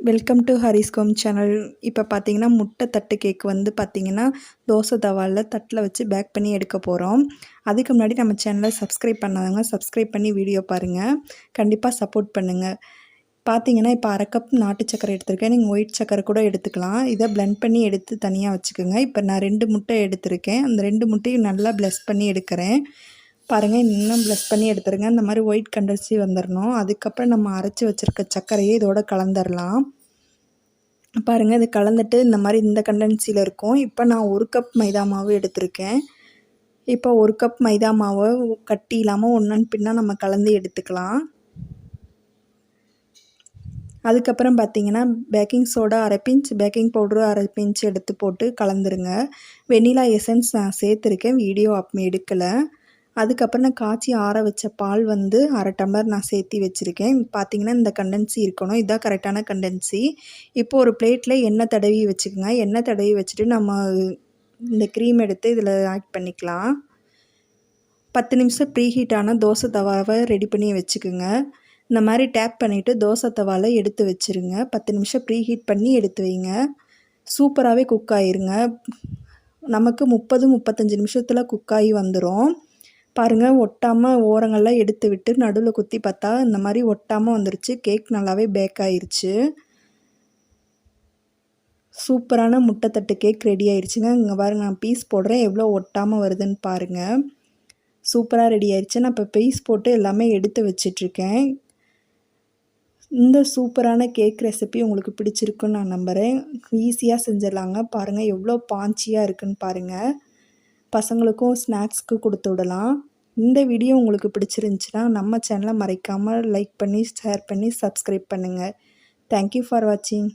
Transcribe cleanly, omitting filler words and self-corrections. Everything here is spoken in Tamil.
Welcome to ஹரிஸ்கோம் channel. இப்போ பார்த்தீங்கன்னா, முட்டை தட்டு கேக் வந்து பார்த்தீங்கன்னா, தோசை தவால தட்டில வச்சு பேக் பண்ணி எடுக்க போகிறோம். அதுக்கு முன்னாடி நம்ம சேனலை சப்ஸ்கிரைப் பண்ணாதவங்க சப்ஸ்கிரைப் பண்ணி வீடியோ பாருங்கள். கண்டிப்பாக சப்போர்ட் பண்ணுங்கள். பார்த்தீங்கன்னா, இப்போ 1/2 கப் நாட்டு சர்க்கரை எடுத்திருக்கேன். நீங்கள் ஒயிட் சர்க்கரை கூட எடுத்துக்கலாம். இதை பிளெண்ட் பண்ணி எடுத்து தனியாக வச்சுக்கோங்க. இப்போ நான் 2 முட்டை எடுத்திருக்கேன். அந்த 2 முட்டையும் நல்லா பிளெஸ் பண்ணி எடுக்கிறேன். பாருங்கள், இன்னும் பிளெஸ் பண்ணி எடுத்துருங்க. இந்த மாதிரி ஒயிட் கண்டன்சி வந்துடணும். அதுக்கப்புறம் நம்ம அரைச்சி வச்சுருக்க சர்க்கரையை இதோட கலந்துடலாம். பாருங்கள், இது கலந்துட்டு இந்த மாதிரி இந்த கண்டன்சியில் இருக்கும். இப்போ நான் 1 கப் மைதா மாவு எடுத்திருக்கேன். இப்போ 1 கப் மைதா மாவை கட்டி இல்லாமல் ஒன்றன் பின்னா நம்ம கலந்து எடுத்துக்கலாம். அதுக்கப்புறம் பார்த்தீங்கன்னா, baking soda 1/2 pinch, baking powder 1/2 pinch எடுத்து போட்டு கலந்துருங்க. வெண்ணிலா எசன்ஸ் நான் சேர்த்துருக்கேன், வீடியோ எடுக்கலை. அதுக்கப்புறம் நான் காய்ச்சி ஆற வச்ச பால் வந்து 1/2 டம்ளர் நான் சேர்த்தி வச்சுருக்கேன். பார்த்தீங்கன்னா, இந்த கண்டன்சி இருக்கணும். இதுதான் கரெக்டான கண்டன்சி. இப்போ ஒரு பிளேட்டில் எண்ணெய் தடவி வச்சுக்கோங்க. எண்ணெய் தடவி வச்சுட்டு நம்ம இந்த க்ரீம் எடுத்து இதில் ஆட் பண்ணிக்கலாம். 10 நிமிஷம் ப்ரீஹீட்டான தோசை தவாவை ரெடி பண்ணி வச்சுக்கோங்க. இந்த மாதிரி டேப் பண்ணிவிட்டு தோசை தவாவில் எடுத்து வச்சுருங்க. 10 நிமிஷம் ப்ரீஹீட் பண்ணி எடுத்து வைங்க. சூப்பராகவே குக் ஆகிருங்க. நமக்கு 30-35 நிமிஷத்தில் குக் ஆகி வந்துடும். பாருங்கள், ஒட்டாமல் ஓரங்கள்லாம் எடுத்து விட்டு நடுவில் குத்தி பார்த்தா இந்த மாதிரி ஒட்டாமல் வந்துருச்சு. கேக் நல்லாவே பேக் ஆயிடுச்சு. சூப்பரான முட்டை தட்டு கேக் ரெடி ஆயிடுச்சுங்க. இங்கே பாருங்கள், நான் பீஸ் போடுறேன், எவ்வளோ ஒட்டாமல் வருதுன்னு பாருங்கள். சூப்பராக ரெடி ஆயிடுச்சு. நான் இப்போ பீஸ் போட்டு எல்லாமே எடுத்து வச்சிட்ருக்கேன். இந்த சூப்பரான கேக் ரெசிபி உங்களுக்கு பிடிச்சிருக்குன்னு நான் நம்புகிறேன். ஈஸியாக செஞ்சிடலாங்க. பாருங்கள், எவ்வளோ பாஞ்சியாக இருக்குன்னு பாருங்கள். பசங்களுக்கும் ஸ்நாக்ஸ்க்கு கொடுத்து விடலாம். இந்த வீடியோ உங்களுக்கு பிடிச்சிருந்துச்சுன்னா நம்ம சேனலை மறக்காமல் லைக் பண்ணி, ஷேர் பண்ணி, சப்ஸ்கிரைப் பண்ணுங்கள். தேங்க்யூ ஃபார் வாட்சிங்.